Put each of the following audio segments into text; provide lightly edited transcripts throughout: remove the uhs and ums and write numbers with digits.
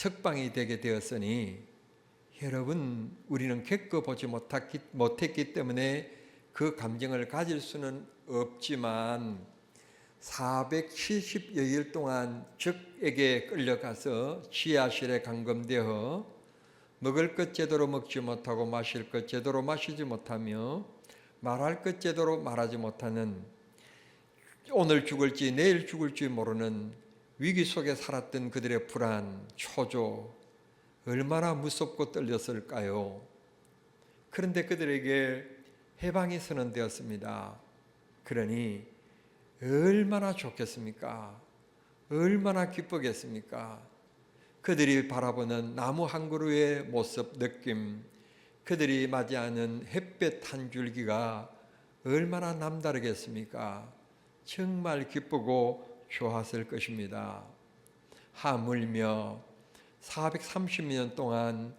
석방이 되게 되었으니 여러분, 우리는 겪어보지 못했기 때문에 그 감정을 가질 수는 없지만 470여일 동안 적에게 끌려가서 지하실에 감금되어 먹을 것 제대로 먹지 못하고 마실 것 제대로 마시지 못하며 말할 것 제대로 말하지 못하는, 오늘 죽을지 내일 죽을지 모르는 위기 속에 살았던 그들의 불안, 초조, 얼마나 무섭고 떨렸을까요? 그런데 그들에게 해방이 선언되었습니다. 그러니 얼마나 좋겠습니까? 얼마나 기쁘겠습니까? 그들이 바라보는 나무 한 그루의 모습, 느낌, 그들이 맞이하는 햇볕 한 줄기가 얼마나 남다르겠습니까? 정말 기쁘고 좋았을 것입니다. 하물며 430년 동안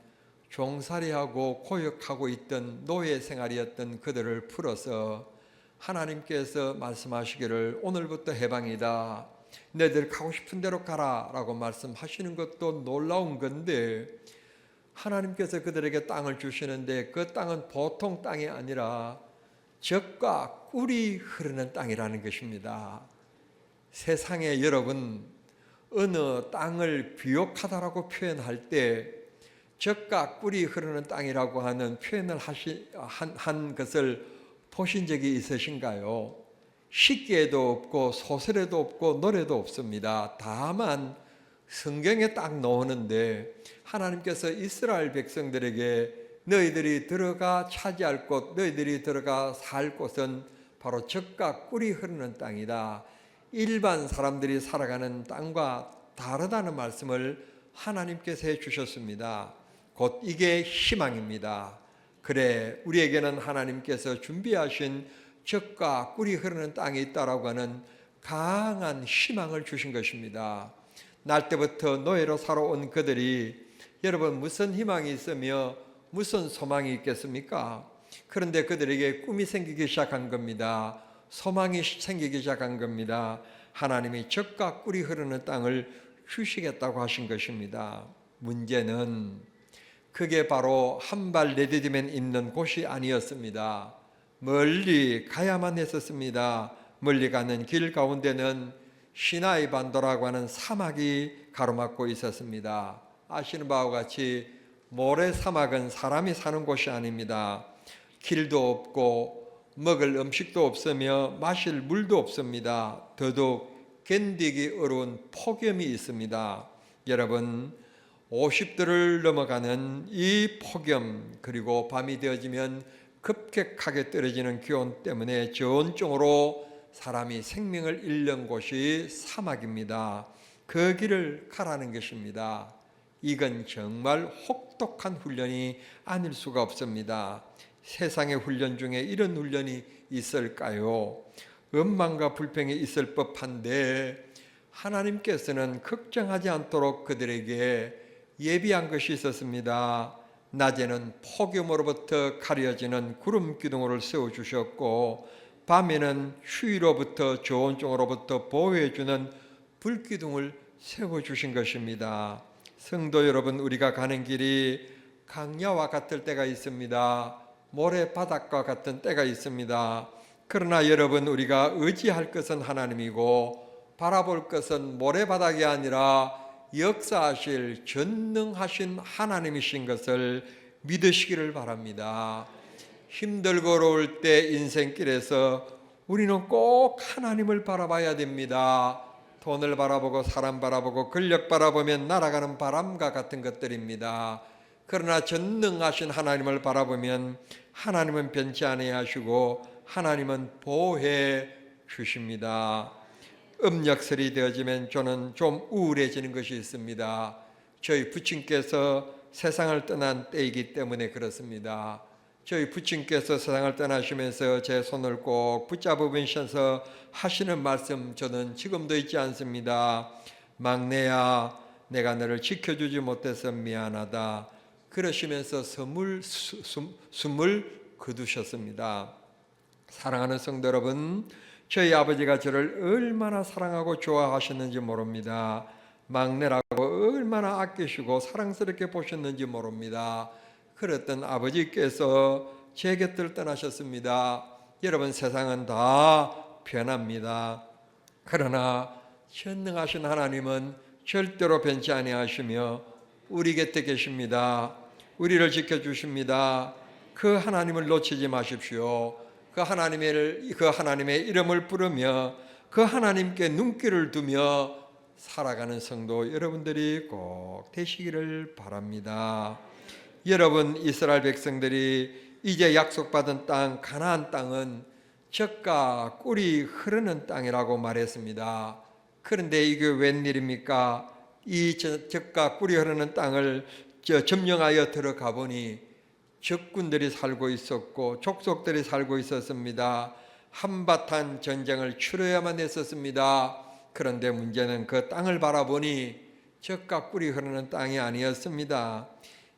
종살이하고 고역하고 있던 노예 생활이었던 그들을 풀어서 하나님께서 말씀하시기를 오늘부터 해방이다, 너희들 가고 싶은 대로 가라 라고 말씀하시는 것도 놀라운 건데, 하나님께서 그들에게 땅을 주시는데 그 땅은 보통 땅이 아니라 젖과 꿀이 흐르는 땅이라는 것입니다. 세상에 여러분, 어느 땅을 비옥하다라고 표현할 때 젖과 꿀이 흐르는 땅이라고 하는 표현을 한 것을 보신 적이 있으신가요? 식기에도 없고 소설에도 없고 노래도 없습니다. 다만 성경에 딱 나오는데, 하나님께서 이스라엘 백성들에게 너희들이 들어가 차지할 곳, 너희들이 들어가 살 곳은 바로 젖과 꿀이 흐르는 땅이다, 일반 사람들이 살아가는 땅과 다르다는 말씀을 하나님께서 해주셨습니다. 곧 이게 희망입니다. 그래, 우리에게는 하나님께서 준비하신 젖과 꿀이 흐르는 땅이 있다라고 하는 강한 희망을 주신 것입니다. 날 때부터 노예로 살아온 그들이, 여러분, 무슨 희망이 있으며 무슨 소망이 있겠습니까? 그런데 그들에게 꿈이 생기기 시작한 겁니다. 소망이 생기기 시작한 겁니다. 하나님이 젖과 꿀이 흐르는 땅을 주시겠다고 하신 것입니다. 문제는 그게 바로 한 발 내디디면 있는 곳이 아니었습니다. 멀리 가야만 했었습니다. 멀리 가는 길 가운데는 시나이 반도라고 하는 사막이 가로막고 있었습니다. 아시는 바와 같이 모래 사막은 사람이 사는 곳이 아닙니다. 길도 없고 먹을 음식도 없으며 마실 물도 없습니다. 더더욱 견디기 어려운 폭염이 있습니다. 여러분, 50도를 넘어가는 이 폭염, 그리고 밤이 되어지면 급격하게 떨어지는 기온 때문에 저온증으로 사람이 생명을 잃는 곳이 사막입니다. 그 길을 가라는 것입니다. 이건 정말 혹독한 훈련이 아닐 수가 없습니다. 세상의 훈련 중에 이런 훈련이 있을까요? 원망과 불평이 있을 법한데 하나님께서는 걱정하지 않도록 그들에게 예비한 것이 있었습니다. 낮에는 폭염으로부터 가려지는 구름 기둥을 세워주셨고, 밤에는 추위로부터 저온증으로부터 보호해주는 불기둥을 세워주신 것입니다. 성도 여러분, 우리가 가는 길이 강야와 같을 때가 있습니다. 모래바닥과 같은 때가 있습니다. 그러나 여러분, 우리가 의지할 것은 하나님이고 바라볼 것은 모래바닥이 아니라 역사하실 전능하신 하나님이신 것을 믿으시기를 바랍니다. 힘들고 어려울 때 인생길에서 우리는 꼭 하나님을 바라봐야 됩니다. 돈을 바라보고 사람 바라보고 권력 바라보면 날아가는 바람과 같은 것들입니다. 그러나 전능하신 하나님을 바라보면 하나님은 변치 아니하시고 하나님은 보호해 주십니다. 음력설이 되어지면 저는 좀 우울해지는 것이 있습니다. 저희 부친께서 세상을 떠난 때이기 때문에 그렇습니다. 저희 부친께서 세상을 떠나시면서 제 손을 꼭 붙잡으면서 하시는 말씀, 저는 지금도 잊지 않습니다. 막내야, 내가 너를 지켜주지 못해서 미안하다. 그러시면서 숨을 거두셨습니다. 사랑하는 성도 여러분, 저희 아버지가 저를 얼마나 사랑하고 좋아하셨는지 모릅니다. 막내라고 얼마나 아끼시고 사랑스럽게 보셨는지 모릅니다. 그랬던 아버지께서 제 곁을 떠나셨습니다. 여러분, 세상은 다 변합니다. 그러나 전능하신 하나님은 절대로 변치 아니하시며 우리 곁에 계십니다. 우리를 지켜주십니다. 그 하나님을 놓치지 마십시오. 그 하나님의 이름을 부르며 그 하나님께 눈길을 두며 살아가는 성도 여러분들이 꼭 되시기를 바랍니다. 여러분, 이스라엘 백성들이 이제 약속받은 땅 가나안 땅은 젖과 꿀이 흐르는 땅이라고 말했습니다. 그런데 이게 웬일입니까? 이 젖과 꿀이 흐르는 땅을 점령하여 들어가 보니 적군들이 살고 있었고 족속들이 살고 있었습니다. 한바탕 전쟁을 치러야만 했었습니다. 그런데 문제는 그 땅을 바라보니 젖과 꿀이 흐르는 땅이 아니었습니다.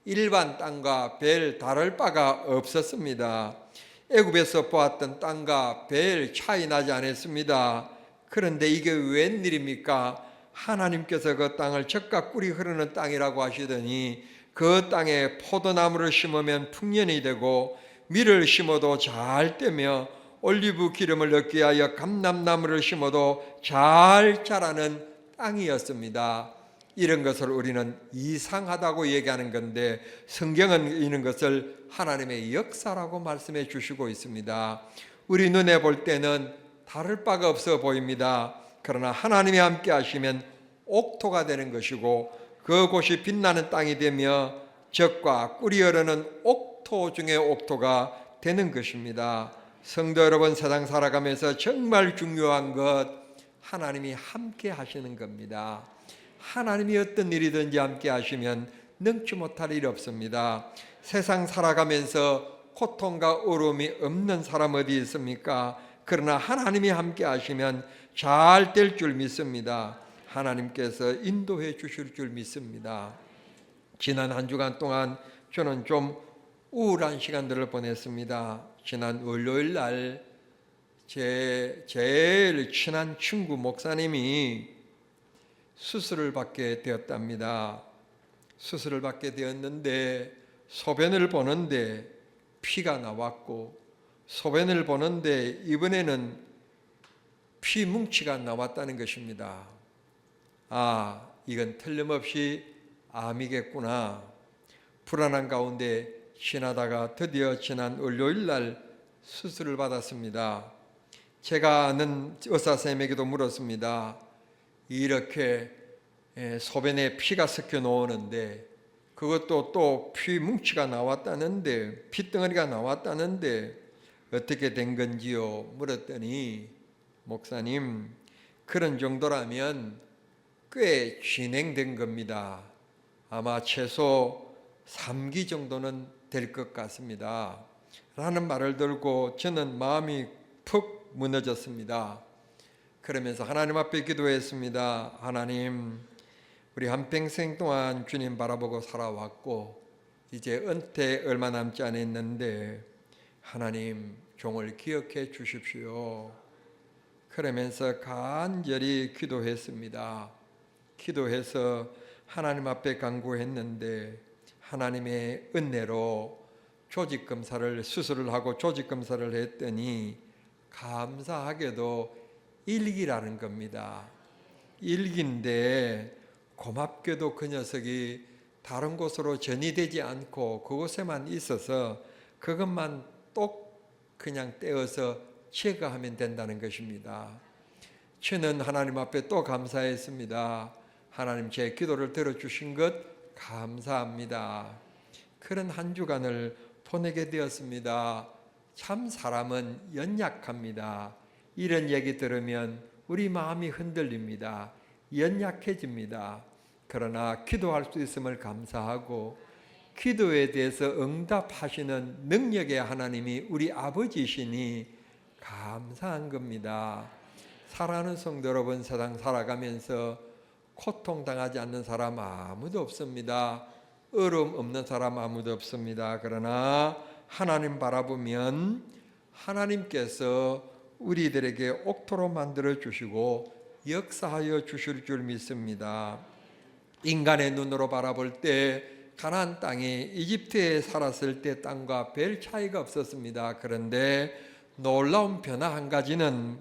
일반 땅과 별 다를 바가 없었습니다. 애굽에서 보았던 땅과 별 차이 나지 않았습니다. 그런데 이게 웬일입니까? 하나님께서 그 땅을 젖과 꿀이 흐르는 땅이라고 하시더니 그 땅에 포도나무를 심으면 풍년이 되고 밀을 심어도 잘 되며 올리브 기름을 얻기 위하여 감람나무를 심어도 잘 자라는 땅이었습니다. 이런 것을 우리는 이상하다고 얘기하는 건데 성경은 이런 것을 하나님의 역사라고 말씀해 주시고 있습니다. 우리 눈에 볼 때는 다를 바가 없어 보입니다. 그러나 하나님이 함께 하시면 옥토가 되는 것이고 그곳이 빛나는 땅이 되며 젖과 꿀이 흐르는 옥토 중에 옥토가 되는 것입니다. 성도 여러분, 세상 살아가면서 정말 중요한 것, 하나님이 함께 하시는 겁니다. 하나님이 어떤 일이든지 함께 하시면 능치 못할 일이 없습니다. 세상 살아가면서 고통과 어려움이 없는 사람 어디 있습니까? 그러나 하나님이 함께 하시면 잘 될 줄 믿습니다. 하나님께서 인도해 주실 줄 믿습니다. 지난 한 주간 동안 저는 좀 우울한 시간들을 보냈습니다. 지난 월요일 날 제일 친한 친구 목사님이 수술을 받게 되었답니다. 수술을 받게 되었는데 소변을 보는데 피가 나왔고 소변을 보는데 이번에는 피 뭉치가 나왔다는 것입니다. 아, 이건 틀림없이 암이겠구나. 불안한 가운데 지나다가 드디어 지난 월요일 날 수술을 받았습니다. 제가 아는 의사선생님에게도 물었습니다. 이렇게 소변에 피가 섞여 놓는데 그것도 또 피 뭉치가 나왔다는데 피덩어리가 나왔다는데 어떻게 된 건지요? 물었더니 목사님, 그런 정도라면 꽤 진행된 겁니다. 아마 최소 3기 정도는 될 것 같습니다. 라는 말을 들고 저는 마음이 푹 무너졌습니다. 그러면서 하나님 앞에 기도했습니다. 하나님, 우리 한평생 동안 주님 바라보고 살아왔고 이제 은퇴 얼마 남지 않았는데 하나님, 종을 기억해 주십시오. 그러면서 간절히 기도했습니다. 기도해서 하나님 앞에 간구했는데 하나님의 은혜로 수술을 하고 조직 검사를 했더니 감사하게도 1기라는 겁니다. 1기인데 고맙게도 그 녀석이 다른 곳으로 전이되지 않고 그곳에만 있어서 그것만 똑 그냥 떼어서 제거하면 된다는 것입니다. 저는 하나님 앞에 또 감사했습니다. 하나님, 제 기도를 들어주신 것 감사합니다. 그런 한 주간을 보내게 되었습니다. 참 사람은 연약합니다. 이런 얘기 들으면 우리 마음이 흔들립니다. 연약해집니다. 그러나 기도할 수 있음을 감사하고 기도에 대해서 응답하시는 능력의 하나님이 우리 아버지시니 감사한 겁니다. 사랑하는 성도 여러분, 세상 살아가면서 고통당하지 않는 사람 아무도 없습니다. 어려움 없는 사람 아무도 없습니다. 그러나 하나님 바라보면 하나님께서 우리들에게 옥토로 만들어 주시고 역사하여 주실 줄 믿습니다. 인간의 눈으로 바라볼 때 가나안 땅이 이집트에 살았을 때 땅과 별 차이가 없었습니다. 그런데 놀라운 변화 한 가지는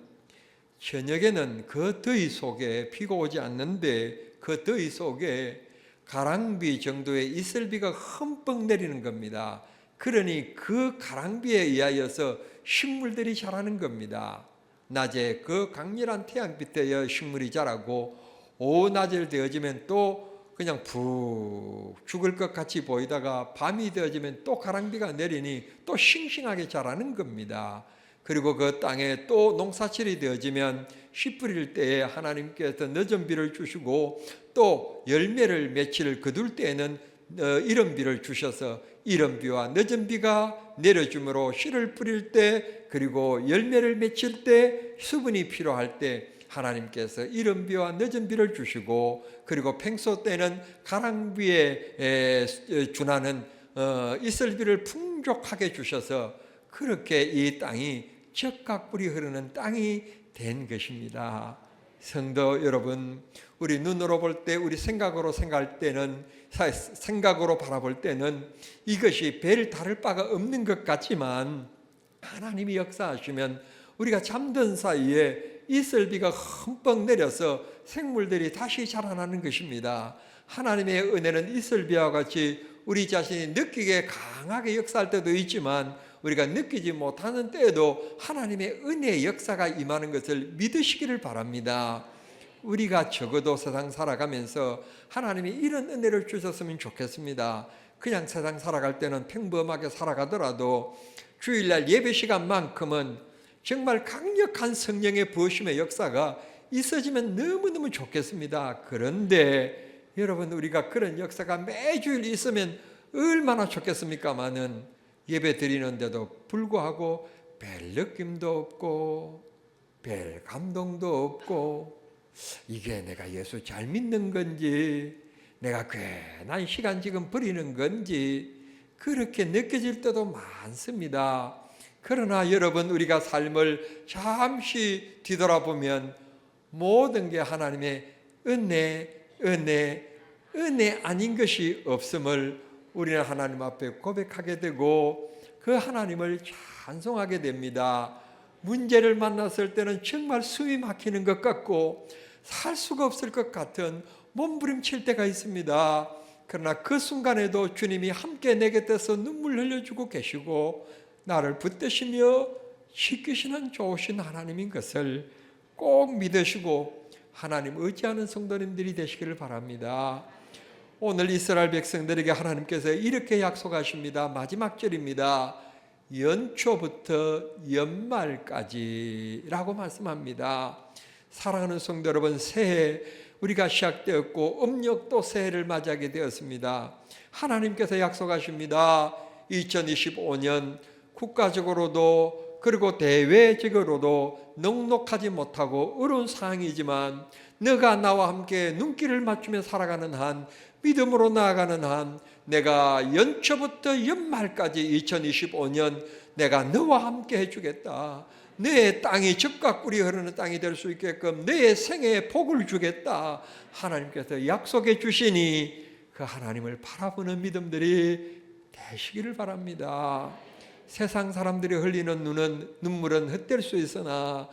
저녁에는 그 더위 속에 비가 오지 않는데 그 더위 속에 가랑비 정도의 이슬비가 흠뻑 내리는 겁니다. 그러니 그 가랑비에 의하여서 식물들이 자라는 겁니다. 낮에 그 강렬한 태양빛에 의해 식물이 자라고 오후 낮을 되어지면 또 그냥 푹 죽을 것 같이 보이다가 밤이 되어지면 또 가랑비가 내리니 또 싱싱하게 자라는 겁니다. 그리고 그 땅에 또 농사철이 되어지면 씨 뿌릴 때에 하나님께서 늦은 비를 주시고 또 열매를 며칠 거둘 때에는 이른 비를 주셔서 이른 비와 늦은 비가 내려줌으로 씨를 뿌릴 때 그리고 열매를 맺힐 때 수분이 필요할 때 하나님께서 이른 비와 늦은 비를 주시고 그리고 팽소 때는 가랑비에 준하는 이슬비를 풍족하게 주셔서 그렇게 이 땅이 적각 꿀이 흐르는 땅이 된 것입니다. 성도 여러분, 우리 눈으로 볼 때, 우리 생각으로 생각할 때는, 생각으로 바라볼 때는 이것이 별 다를 바가 없는 것 같지만 하나님이 역사하시면 우리가 잠든 사이에 이슬비가 흠뻑 내려서 생물들이 다시 자라나는 것입니다. 하나님의 은혜는 이슬비와 같이 우리 자신이 느끼게 강하게 역사할 때도 있지만 우리가 느끼지 못하는 때에도 하나님의 은혜의 역사가 임하는 것을 믿으시기를 바랍니다. 우리가 적어도 세상 살아가면서 하나님이 이런 은혜를 주셨으면 좋겠습니다. 그냥 세상 살아갈 때는 평범하게 살아가더라도 주일날 예배 시간만큼은 정말 강력한 성령의 부으심의 역사가 있어지면 너무너무 좋겠습니다. 그런데 여러분, 우리가 그런 역사가 매주일 있으면 얼마나 좋겠습니까마는 예배 드리는데도 불구하고 별 느낌도 없고 별 감동도 없고 이게 내가 예수 잘 믿는 건지 내가 괜한 시간 지금 버리는 건지 그렇게 느껴질 때도 많습니다. 그러나 여러분, 우리가 삶을 잠시 뒤돌아보면 모든 게 하나님의 은혜 아닌 것이 없음을 우리는 하나님 앞에 고백하게 되고 그 하나님을 찬송하게 됩니다. 문제를 만났을 때는 정말 숨이 막히는 것 같고 살 수가 없을 것 같은 몸부림칠 때가 있습니다. 그러나 그 순간에도 주님이 함께 내 곁에서 눈물 흘려주고 계시고 나를 붙드시며 지키시는 좋으신 하나님인 것을 꼭 믿으시고 하나님 의지하는 성도님들이 되시기를 바랍니다. 오늘 이스라엘 백성들에게 하나님께서 이렇게 약속하십니다. 마지막 절입니다. 연초부터 연말까지라고 말씀합니다. 사랑하는 성도 여러분, 새해 우리가 시작되었고 음력도 새해를 맞이하게 되었습니다. 하나님께서 약속하십니다. 2025년 국가적으로도 그리고 대외적으로도 넉넉하지 못하고 어려운 상황이지만 너가 나와 함께 눈길을 맞추며 살아가는 한, 믿음으로 나아가는 한, 내가 연초부터 연말까지 2025년 내가 너와 함께 해주겠다. 너의 땅이 적과 꿀이 흐르는 땅이 될 수 있게끔 너의 생애에 복을 주겠다. 하나님께서 약속해 주시니 그 하나님을 바라보는 믿음들이 되시기를 바랍니다. 세상 사람들이 흘리는 눈물은 헛될 수 있으나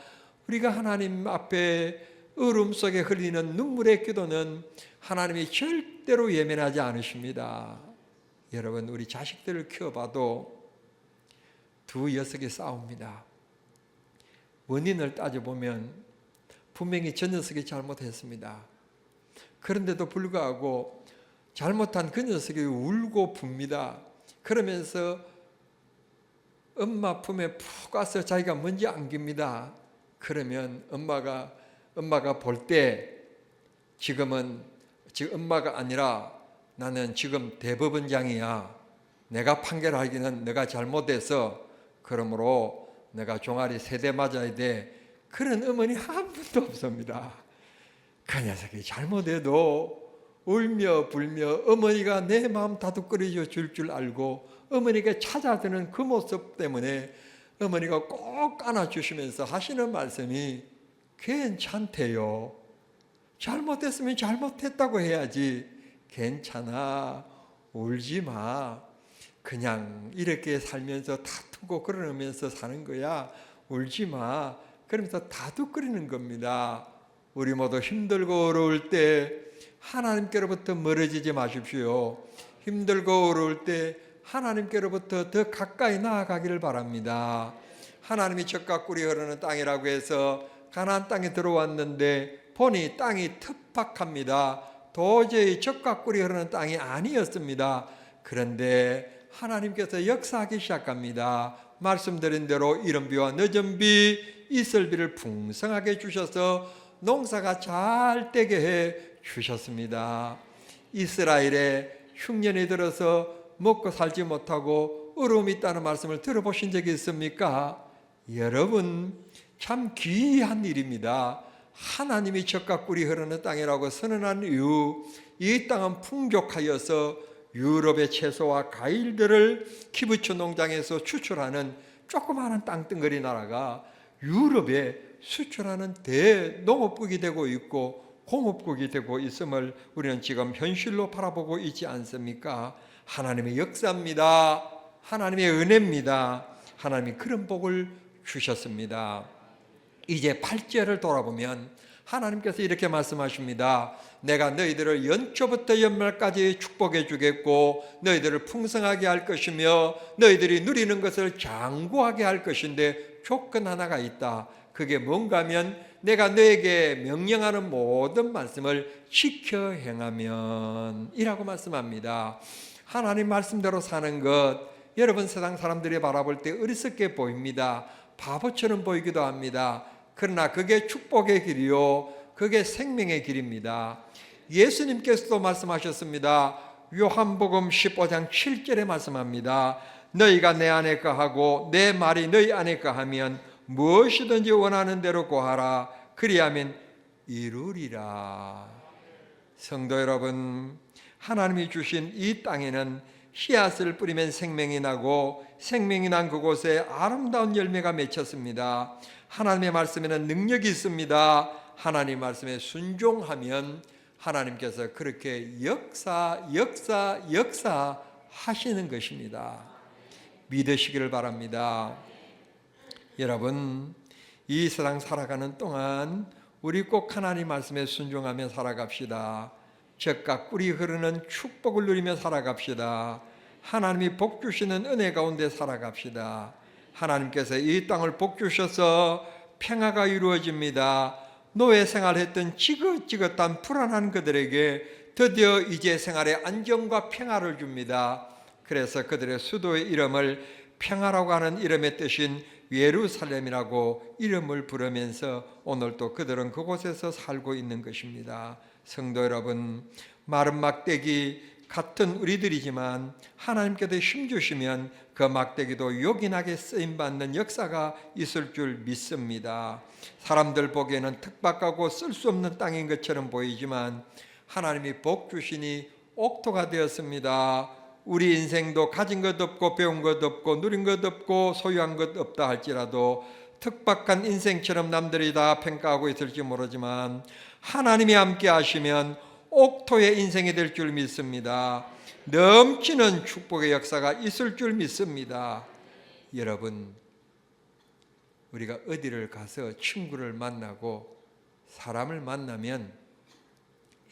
우리가 하나님 앞에 어둠 속에 흘리는 눈물의 기도는 하나님이 절대로 예민하지 않으십니다. 여러분, 우리 자식들을 키워봐도 두 녀석이 싸웁니다. 원인을 따져보면 분명히 저 녀석이 잘못했습니다. 그런데도 불구하고 잘못한 그 녀석이 울고 붑니다. 그러면서 엄마 품에 푹 가서 자기가 먼저 안깁니다. 그러면 엄마가 볼 때 지금 엄마가 아니라 나는 지금 대법원장이야. 내가 판결하기는 내가 잘못해서 그러므로 내가 종아리 3대 맞아야 돼. 그런 어머니 한 분도 없습니다. 그 녀석이 잘못해도 울며 불며 어머니가 내 마음 다독거려 줄 알고 어머니가 찾아드는 그 모습 때문에 어머니가 꼭 안아주시면서 하시는 말씀이 괜찮대요. 잘못했으면 잘못했다고 해야지. 괜찮아. 울지 마. 그냥 이렇게 살면서 다투고 그러면서 사는 거야. 울지 마. 그러면서 다투거리는 겁니다. 우리 모두 힘들고 어려울 때 하나님께로부터 멀어지지 마십시오. 힘들고 어려울 때 하나님께로부터 더 가까이 나아가기를 바랍니다. 하나님이 젖과 꿀이 흐르는 땅이라고 해서 가나안 땅에 들어왔는데 보니 땅이 텁박합니다. 도저히 젖과 꿀이 흐르는 땅이 아니었습니다. 그런데 하나님께서 역사하기 시작합니다. 말씀드린 대로 이른 비와 늦은 비, 이슬비를 풍성하게 주셔서 농사가 잘 되게 해 주셨습니다. 이스라엘에 흉년이 들어서 먹고 살지 못하고 어려움이 있다는 말씀을 들어보신 적이 있습니까? 여러분, 참 귀한 일입니다. 하나님이 젖과 꿀이 흐르는 땅이라고 선언한 이유, 이 땅은 풍족하여서 유럽의 채소와 과일들을 키부츠 농장에서 추출하는 조그마한 땅덩어리 나라가 유럽에 수출하는 대농업국이 되고 있고 공업국이 되고 있음을 우리는 지금 현실로 바라보고 있지 않습니까? 하나님의 역사입니다. 하나님의 은혜입니다. 하나님이 그런 복을 주셨습니다. 이제 8절을 돌아보면 하나님께서 이렇게 말씀하십니다. 내가 너희들을 연초부터 연말까지 축복해 주겠고 너희들을 풍성하게 할 것이며 너희들이 누리는 것을 장구하게 할 것인데 조건 하나가 있다. 그게 뭔가 하면 내가 너에게 명령하는 모든 말씀을 지켜 행하면 이라고 말씀합니다. 하나님 말씀대로 사는 것, 여러분 세상 사람들이 바라볼 때 어리석게 보입니다. 바보처럼 보이기도 합니다. 그러나 그게 축복의 길이요, 그게 생명의 길입니다. 예수님께서도 말씀하셨습니다. 요한복음 15장 7절에 말씀합니다. 너희가 내 안에 거하고 내 말이 너희 안에 거하면 무엇이든지 원하는 대로 구하라. 그리하면 이루리라. 성도 여러분, 하나님이 주신 이 땅에는 씨앗을 뿌리면 생명이 나고 생명이 난 그곳에 아름다운 열매가 맺혔습니다. 하나님의 말씀에는 능력이 있습니다. 하나님 말씀에 순종하면 하나님께서 그렇게 역사하시는 것입니다. 믿으시기를 바랍니다. 여러분, 이 세상 살아가는 동안 우리 꼭 하나님 말씀에 순종하며 살아갑시다. 젖과 꿀이 흐르는 축복을 누리며 살아갑시다. 하나님이 복 주시는 은혜 가운데 살아갑시다. 하나님께서 이 땅을 복 주셔서 평화가 이루어집니다. 노예 생활했던 지긋지긋한 불안한 그들에게 드디어 이제 생활에 안정과 평화를 줍니다. 그래서 그들의 수도의 이름을 평화라고 하는 이름의 뜻인 예루살렘이라고 이름을 부르면서 오늘도 그들은 그곳에서 살고 있는 것입니다. 성도 여러분, 마른 막대기 같은 우리들이지만 하나님께서 힘주시면 그 막대기도 요긴하게 쓰임받는 역사가 있을 줄 믿습니다. 사람들 보기에는 특박하고 쓸 수 없는 땅인 것처럼 보이지만 하나님이 복 주시니 옥토가 되었습니다. 우리 인생도 가진 것 없고 배운 것 없고 누린 것 없고 소유한 것 없다 할지라도 특박한 인생처럼 남들이 다 평가하고 있을지 모르지만 하나님이 함께 하시면 옥토의 인생이 될 줄 믿습니다. 넘치는 축복의 역사가 있을 줄 믿습니다. 여러분, 우리가 어디를 가서 친구를 만나고 사람을 만나면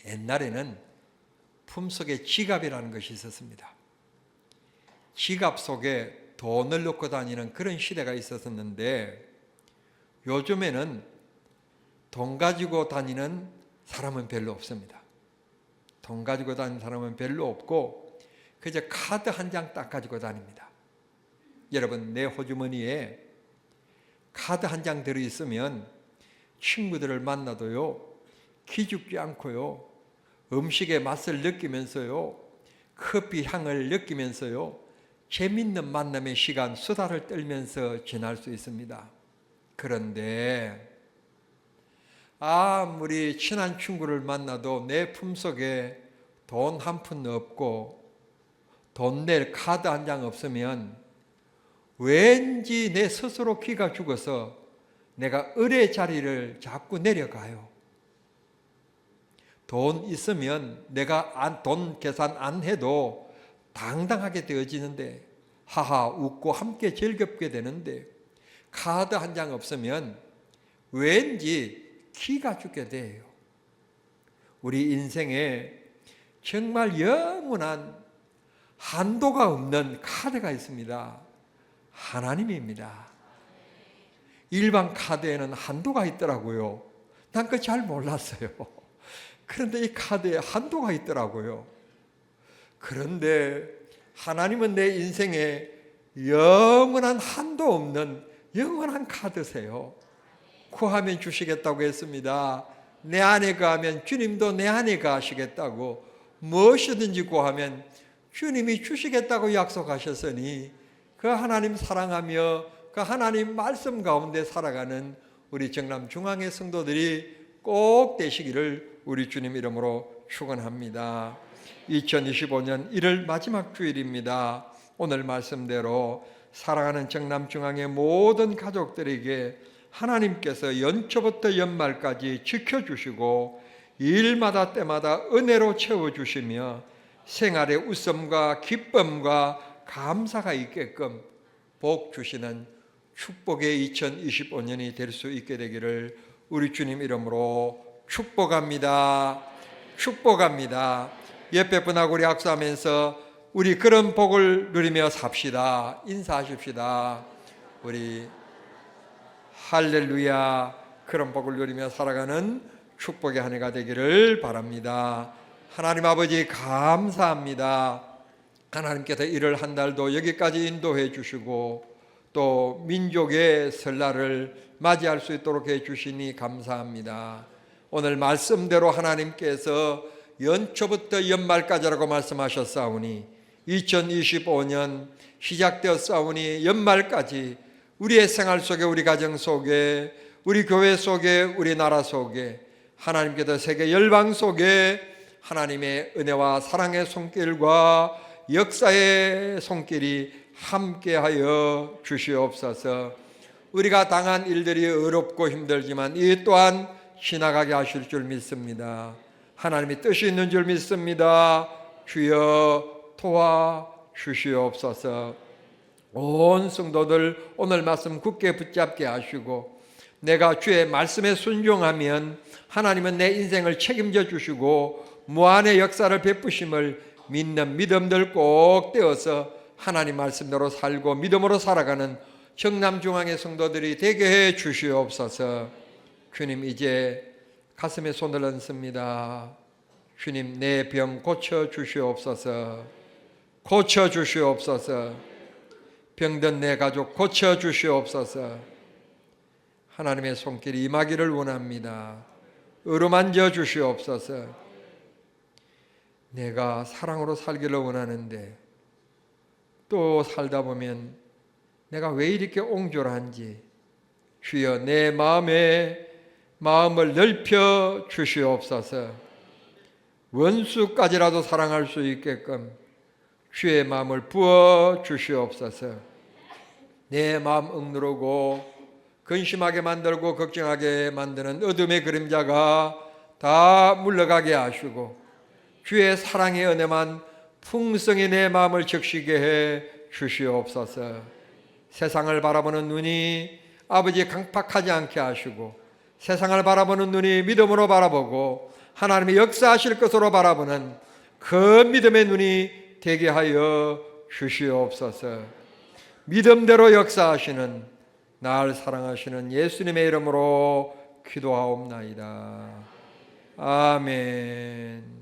옛날에는 품속에 지갑이라는 것이 있었습니다. 지갑 속에 돈을 넣고 다니는 그런 시대가 있었는데 요즘에는 돈 가지고 다니는 사람은 별로 없습니다. 돈 가지고 다니는 사람은 별로 없고 그저 카드 한 장 딱 가지고 다닙니다. 여러분, 내 호주머니에 카드 한 장 들어있으면 친구들을 만나도요 기죽지 않고요 음식의 맛을 느끼면서요 커피 향을 느끼면서요 재밌는 만남의 시간, 수다를 떨면서 지날 수 있습니다. 그런데 아무리 친한 친구를 만나도 내 품속에 돈 한 푼 없고 돈 낼 카드 한 장 없으면 왠지 내 스스로 기가 죽어서 내가 을의 자리를 자꾸 내려가요. 돈 있으면 내가 돈 계산 안 해도 당당하게 되어지는데, 하하 웃고 함께 즐겁게 되는데, 카드 한 장 없으면 왠지 기가 죽게 돼요. 우리 인생에 정말 영원한 한도가 없는 카드가 있습니다. 하나님입니다. 일반 카드에는 한도가 있더라고요. 난 그거 잘 몰랐어요. 그런데 이 카드에 한도가 있더라고요. 그런데 하나님은 내 인생에 영원한 한도 없는 영원한 카드세요. 구하면 주시겠다고 했습니다. 내 안에 거하면 주님도 내 안에 거하시겠다고, 무엇이든지 구하면 주님이 주시겠다고 약속하셨으니, 그 하나님 사랑하며 그 하나님 말씀 가운데 살아가는 우리 정남 중앙의 성도들이 꼭 되시기를 우리 주님 이름으로 축원합니다. 2025년 1월 마지막 주일입니다. 오늘 말씀대로 사랑하는 정남 중앙의 모든 가족들에게 하나님께서 연초부터 연말까지 지켜주시고 일마다 때마다 은혜로 채워주시며 생활의 웃음과 기쁨과 감사가 있게끔 복 주시는 축복의 2025년이 될 수 있게 되기를 우리 주님 이름으로 축복합니다. 축복합니다. 옆에 분하고 우리 악수하면서 우리 그런 복을 누리며 삽시다. 인사하십시다. 우리 할렐루야, 그런 복을 누리며 살아가는 축복의 한 해가 되기를 바랍니다. 하나님 아버지 감사합니다. 하나님께서 1월 한 달도 여기까지 인도해 주시고 또 민족의 설날을 맞이할 수 있도록 해 주시니 감사합니다. 오늘 말씀대로 하나님께서 연초부터 연말까지라고 말씀하셨사오니 2025년 시작되었사오니 연말까지 우리의 생활 속에, 우리 가정 속에, 우리 교회 속에, 우리 나라 속에, 하나님께서 세계 열방 속에 하나님의 은혜와 사랑의 손길과 역사의 손길이 함께하여 주시옵소서. 우리가 당한 일들이 어렵고 힘들지만 이 또한 지나가게 하실 줄 믿습니다. 하나님의 뜻이 있는 줄 믿습니다. 주여 도와 주시옵소서. 온 성도들 오늘 말씀 굳게 붙잡게 하시고, 내가 주의 말씀에 순종하면 하나님은 내 인생을 책임져 주시고 무한의 역사를 베푸심을 믿는 믿음들 꼭 떼어서 하나님 말씀대로 살고 믿음으로 살아가는 정남중앙의 성도들이 되게 해 주시옵소서. 주님, 이제 가슴에 손을 얹습니다. 주님, 내 병 고쳐 주시옵소서. 고쳐 주시옵소서. 병든 내 가족 고쳐 주시옵소서. 하나님의 손길이 임하기를 원합니다. 어루만져 주시옵소서. 내가 사랑으로 살기를 원하는데 또 살다 보면 내가 왜 이렇게 옹졸한지, 주여 내 마음을 넓혀 주시옵소서. 원수까지라도 사랑할 수 있게끔 주의 마음을 부어 주시옵소서. 내 마음 억누르고 근심하게 만들고 걱정하게 만드는 어둠의 그림자가 다 물러가게 하시고 주의 사랑의 은혜만 풍성히 내 마음을 적시게 해 주시옵소서. 세상을 바라보는 눈이 아버지 강팍하지 않게 하시고 세상을 바라보는 눈이 믿음으로 바라보고 하나님의 역사하실 것으로 바라보는 그 믿음의 눈이 되게 하여 주시옵소서. 믿음대로 역사하시는 날 사랑하시는 예수님의 이름으로 기도하옵나이다. 아멘.